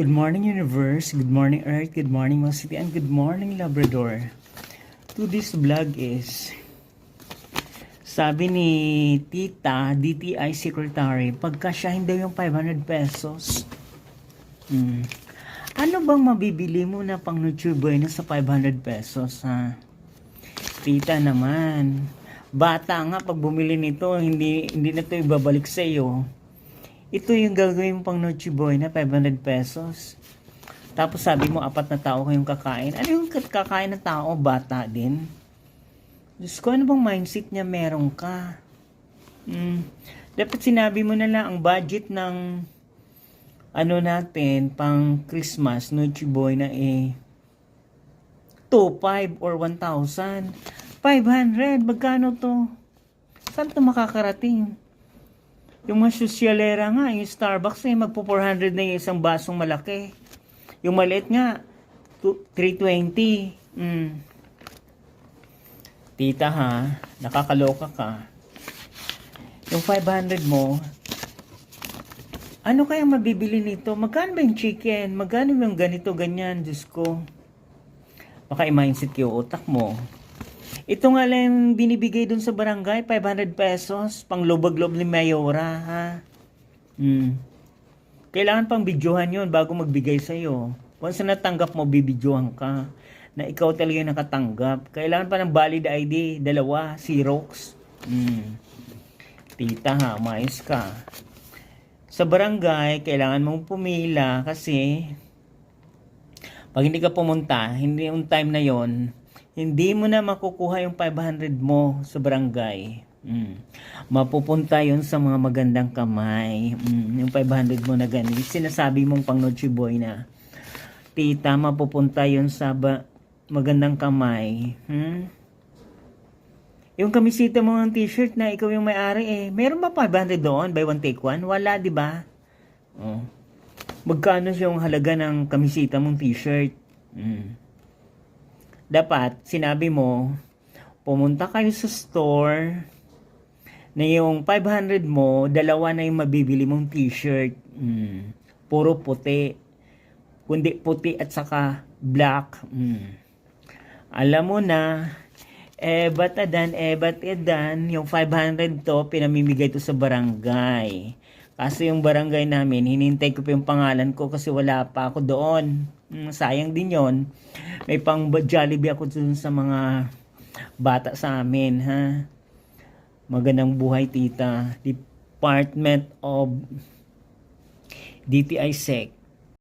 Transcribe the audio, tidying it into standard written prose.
Good morning, Universe. Good morning, Earth. Good morning, mga city. And good morning, Labrador. To this vlog is, sabi ni Tita, DTI Secretary, pagkasyahin daw yung 500 pesos. Ano bang mabibili mo na pang Nutribuena sa 500 pesos, ha? Tita naman, bata nga, pag bumili nito, hindi na ito ibabalik sa iyo. Ito yung gagawin mo pang Nutribuena, 500 pesos. Tapos sabi mo, 4 na tao kayong kakain. Ano yung kakain ng tao? Bata din. Diyos ko, ano bang mindset niya meron ka? Dapat sinabi mo na lang ang budget ng ano natin, pang Christmas, Nutribuena eh, 2,500 or 1,000. 500, magkano to? Saan to makakarating? Yung mga sosyalera nga, yung Starbucks eh, magpo 400 na yung isang basong malaki. Yung maliit nga, 320. Tita ha, nakakaloka ka. Yung 500 mo, ano kaya mabibili nito? Magkano ba yung chicken? Magkano yung ganito, ganyan? Diyos ko. Baka i-mindset yung utak mo. Ito nga lang binibigay dun sa barangay, 500 pesos, pang lobag-lob ni Mayora, ha? Kailangan pang videohan yon bago magbigay sa'yo. Once na natanggap mo, bibidyohan ka na ikaw talaga yung nakatanggap. Kailangan pa ng valid ID, 2, Xerox. Tita ha, mais ka. Sa barangay, kailangan mong pumila kasi pag hindi ka pumunta, hindi yung time na yon, hindi mo na makukuha yung 500 mo sa barangay. Mapupunta yon sa mga magandang kamay. Yung 500 mo na ganun. Sinasabi mong pang Nutribuena. Tita, mapupunta yon sa magandang kamay. Yung kamisita mo ng t-shirt na ikaw yung may-ari eh. Meron ba 500 doon? Buy one take one? Wala, di ba? Magkano yung halaga ng kamisita mong t-shirt? Dapat, sinabi mo, pumunta kayo sa store na yung 500 mo, 2 na yung mabibili mong t-shirt. Puro puti. Kundi puti at saka black. Alam mo na, ba't edan, yung 500 to, pinamimigay to sa barangay. Kasi yung barangay namin, hinintay ko pa yung pangalan ko kasi wala pa ako doon. Sayang din yon. May pang Jollibee ako dun sa mga bata sa amin, ha? Magandang buhay, tita. Department of DTI Sec.